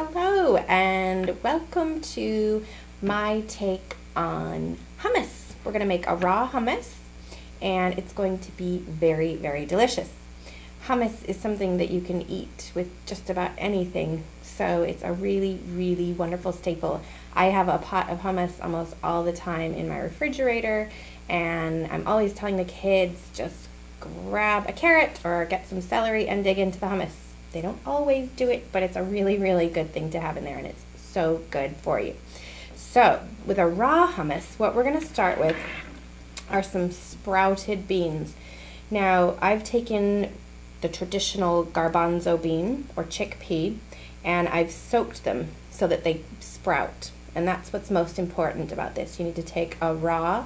Hello and welcome to my take on hummus. We're going to make a raw hummus and it's going to be very, very delicious. Hummus is something that you can eat with just about anything, so it's a really, really wonderful staple. I have a pot of hummus almost all the time in my refrigerator, and I'm always telling the kids just grab a carrot or get some celery and dig into the hummus. They don't always do it, but it's a really, really good thing to have in there, and it's so good for you. So with a raw hummus, what we're going to start with are some sprouted beans. Now, I've taken the traditional garbanzo bean or chickpea, and I've soaked them so that they sprout. And that's what's most important about this. You need to take a raw,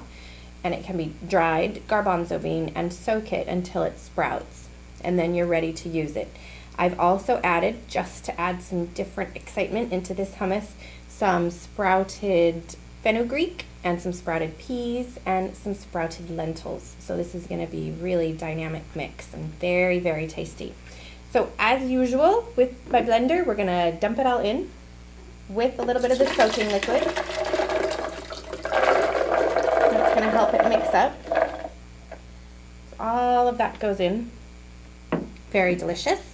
and it can be dried garbanzo bean, and soak it until it sprouts. And then you're ready to use it. I've also added, just to add some different excitement into this hummus, some sprouted fenugreek and some sprouted peas and some sprouted lentils. So this is going to be really dynamic mix and very, very tasty. So as usual with my blender, we're going to dump it all in with a little bit of the soaking liquid. That's going to help it mix up. So all of that goes in. Very delicious.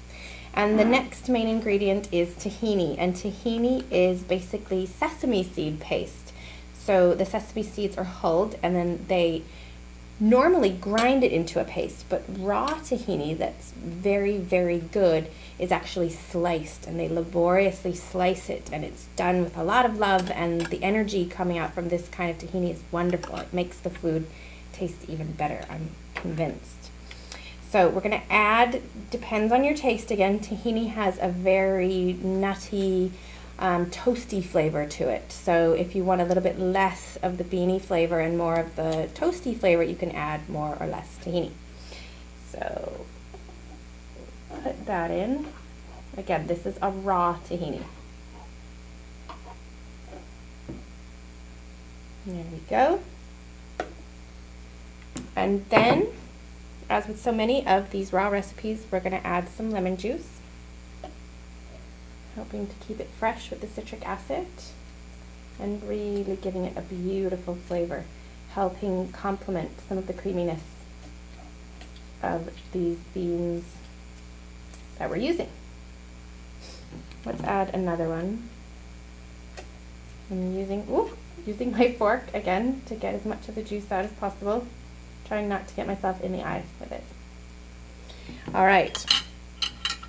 And the next main ingredient is tahini, and tahini is basically sesame seed paste. So the sesame seeds are hulled and then they normally grind it into a paste, but raw tahini that's very, very good is actually sliced, and they laboriously slice it, and it's done with a lot of love, and the energy coming out from this kind of tahini is wonderful. It makes the food taste even better, I'm convinced. So we're going to add, depends on your taste again, tahini has a very nutty, toasty flavor to it. So if you want a little bit less of the beany flavor and more of the toasty flavor, you can add more or less tahini. So put that in. Again, this is a raw tahini. There we go. And then, as with so many of these raw recipes, we're going to add some lemon juice, helping to keep it fresh with the citric acid and really giving it a beautiful flavor, helping complement some of the creaminess of these beans that we're using. Let's add another one. I'm using my fork again to get as much of the juice out as possible. Trying not to get myself in the eye with it. All right,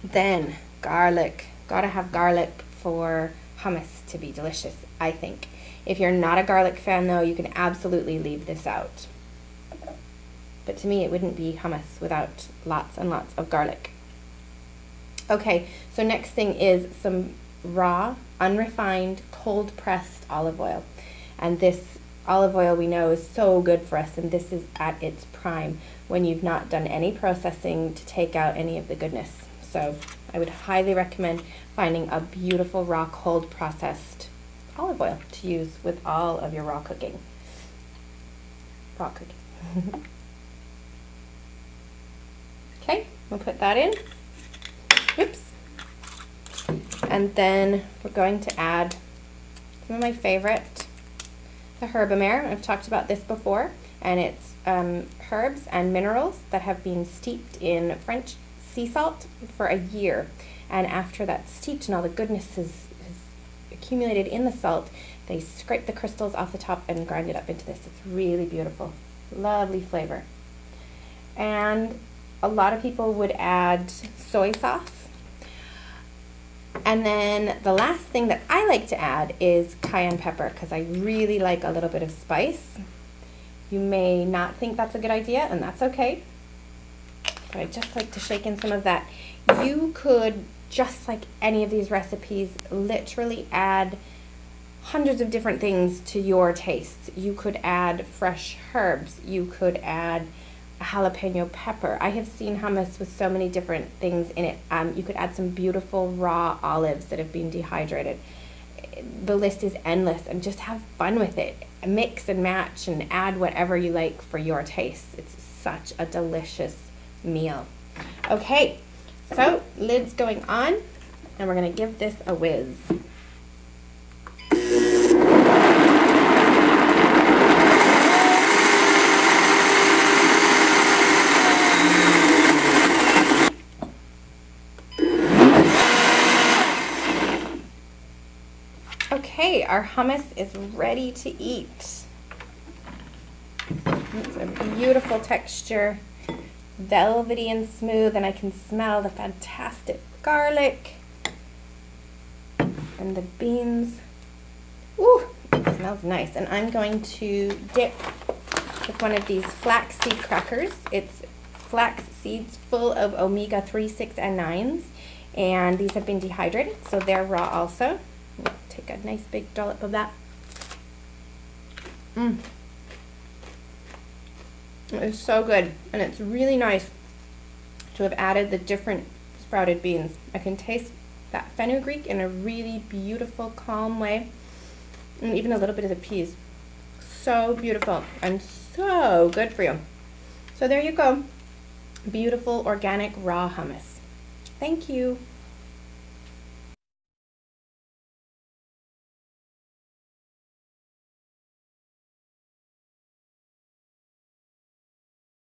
then garlic. Gotta have garlic for hummus to be delicious, I think. If you're not a garlic fan though, you can absolutely leave this out. But to me, it wouldn't be hummus without lots and lots of garlic. Okay, so next thing is some raw, unrefined, cold-pressed olive oil. And this olive oil we know is so good for us, and this is at its prime when you've not done any processing to take out any of the goodness. So I would highly recommend finding a beautiful raw cold processed olive oil to use with all of your raw cooking. Okay, we'll put that in. Oops. And then we're going to add some of my favorite, the herbamare. I've talked about this before, and it's herbs and minerals that have been steeped in French sea salt for a year. And after that's steeped and all the goodness is accumulated in the salt, they scrape the crystals off the top and grind it up into this. It's really beautiful. Lovely flavor. And a lot of people would add soy sauce. And then the last thing that I like to add is cayenne pepper, because I really like a little bit of spice. You may not think that's a good idea, and that's okay. But I just like to shake in some of that. You could, just like any of these recipes, literally add hundreds of different things to your tastes. You could add fresh herbs. You could add a jalapeno pepper. I have seen hummus with so many different things in it. You could add some beautiful raw olives that have been dehydrated. The list is endless, and just have fun with it. Mix and match and add whatever you like for your taste. It's such a delicious meal. Okay, so lid's going on. and we're gonna give this a whiz. Okay, our hummus is ready to eat. It's a beautiful texture, velvety and smooth, and I can smell the fantastic garlic and the beans. Ooh, it smells nice. And I'm going to dip with one of these flaxseed crackers. It's flax seeds full of omega-3, 6, and 9s, and these have been dehydrated, so they're raw also. Take a nice big dollop of that. It's so good, and it's really nice to have added the different sprouted beans. I can taste that fenugreek in a really beautiful, calm way, and even a little bit of the peas. So beautiful and so good for you. So there you go. Beautiful, organic, raw hummus. Thank you.